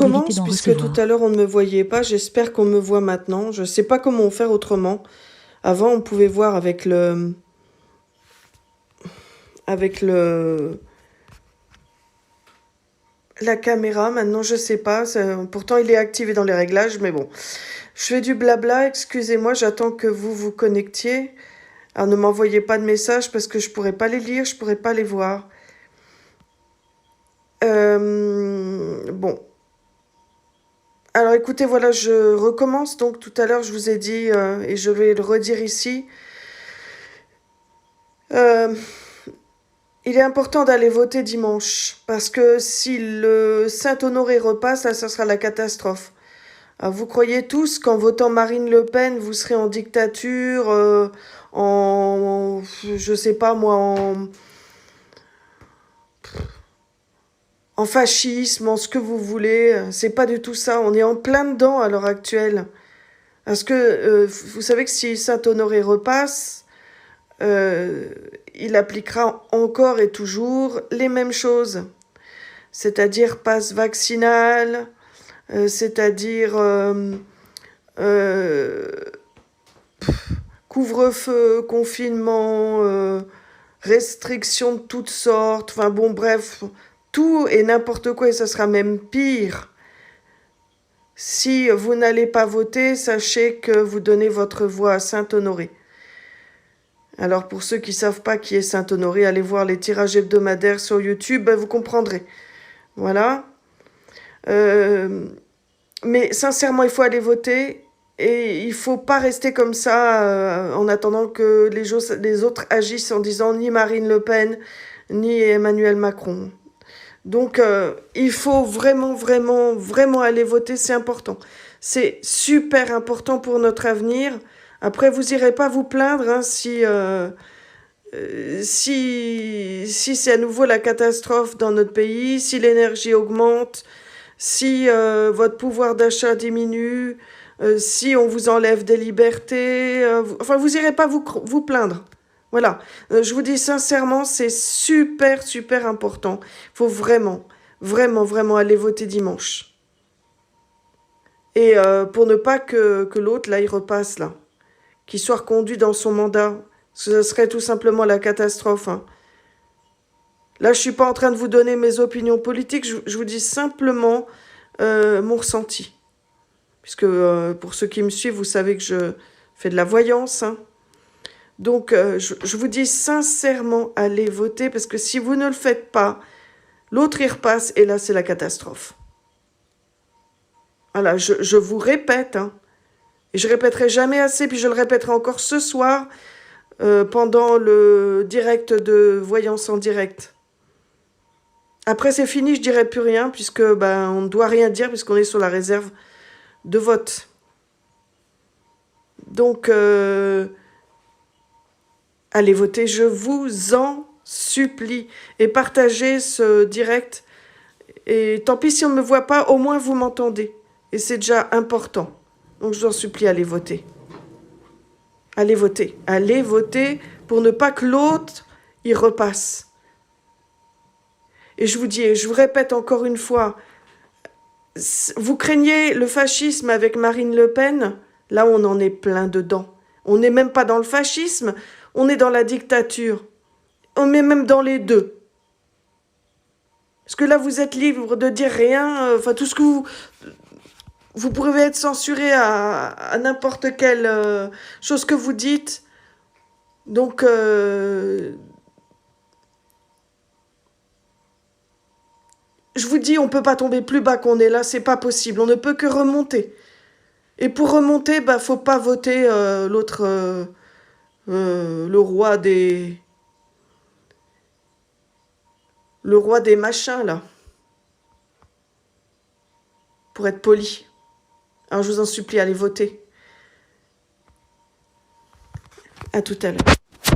recommence, d'en puisque tout à recevoir. l'heure on ne me voyait pas. J'espère qu'on me voit maintenant. Je ne sais pas comment faire autrement. Avant, on pouvait voir avec la caméra. Maintenant, je sais pas. Pourtant, il est activé dans les réglages, mais bon. Je fais du blabla. Excusez-moi, j'attends que vous vous connectiez. Alors, ne m'envoyez pas de messages parce que je pourrais pas les lire, je pourrais pas les voir. Bon. Alors écoutez, voilà, je recommence. Donc tout à l'heure, je vous ai dit, et je vais le redire ici, euh, il est important d'aller voter dimanche. Parce que si le Saint-Honoré repasse, là, ça sera la catastrophe. Alors, vous croyez tous qu'en votant Marine Le Pen, vous serez en dictature, je sais pas moi, en fascisme, en ce que vous voulez. C'est pas du tout ça. On est en plein dedans à l'heure actuelle. Parce que vous savez que si Saint-Honoré repasse, euh, il appliquera encore et toujours les mêmes choses. C'est-à-dire passe vaccinal, c'est-à-dire euh, couvre-feu, confinement, restrictions de toutes sortes, enfin bon bref, tout et n'importe quoi, et ça sera même pire. Si vous n'allez pas voter, sachez que vous donnez votre voix à Saint-Honoré. Alors pour ceux qui ne savent pas qui est Saint-Honoré, allez voir les tirages hebdomadaires sur YouTube, vous comprendrez. Voilà. Mais sincèrement, il faut aller voter et il ne faut pas rester comme ça en attendant que les autres agissent en disant ni Marine Le Pen, ni Emmanuel Macron. Donc, il faut vraiment, vraiment, vraiment aller voter, c'est important. C'est super important pour notre avenir. Après, vous irez pas vous plaindre hein, si c'est à nouveau la catastrophe dans notre pays, si l'énergie augmente, si votre pouvoir d'achat diminue, si on vous enlève des libertés. Enfin, vous irez pas vous plaindre. Voilà. Je vous dis sincèrement, c'est super, super important. Il faut vraiment, vraiment, vraiment aller voter dimanche. Et pour ne pas que l'autre, là, il repasse, là. Qu'il soit reconduit dans son mandat. Ce serait tout simplement la catastrophe. Hein. Là, je suis pas en train de vous donner mes opinions politiques. Je vous dis simplement mon ressenti. Puisque pour ceux qui me suivent, vous savez que je fais de la voyance. Hein. Donc, je vous dis sincèrement, allez voter, parce que si vous ne le faites pas, l'autre y repasse, et là, c'est la catastrophe. Voilà, je vous répète, hein, et je répéterai jamais assez, puis je le répéterai encore ce soir, pendant le direct de Voyance en direct. Après, c'est fini, je dirai plus rien, puisque on ne doit rien dire, puisqu'on est sur la réserve de vote. Donc, allez voter, je vous en supplie. Et partagez ce direct. Et tant pis si on ne me voit pas, au moins vous m'entendez. Et c'est déjà important. Donc je vous en supplie, allez voter. Allez voter. Allez voter pour ne pas que l'autre y repasse. Et je vous dis, et je vous répète encore une fois, vous craignez le fascisme avec Marine Le Pen? Là, on en est plein dedans. On n'est même pas dans le fascisme, on est dans la dictature. On est même dans les deux. Parce que là, vous êtes libre de dire rien. Enfin, tout ce que vous pouvez être censuré à n'importe quelle chose que vous dites. Donc, je vous dis, on ne peut pas tomber plus bas qu'on est là. C'est pas possible. On ne peut que remonter. Et pour remonter, faut pas voter l'autre, le roi des... Le roi des machins, là. Pour être poli. Alors, je vous en supplie, allez voter. À tout à l'heure.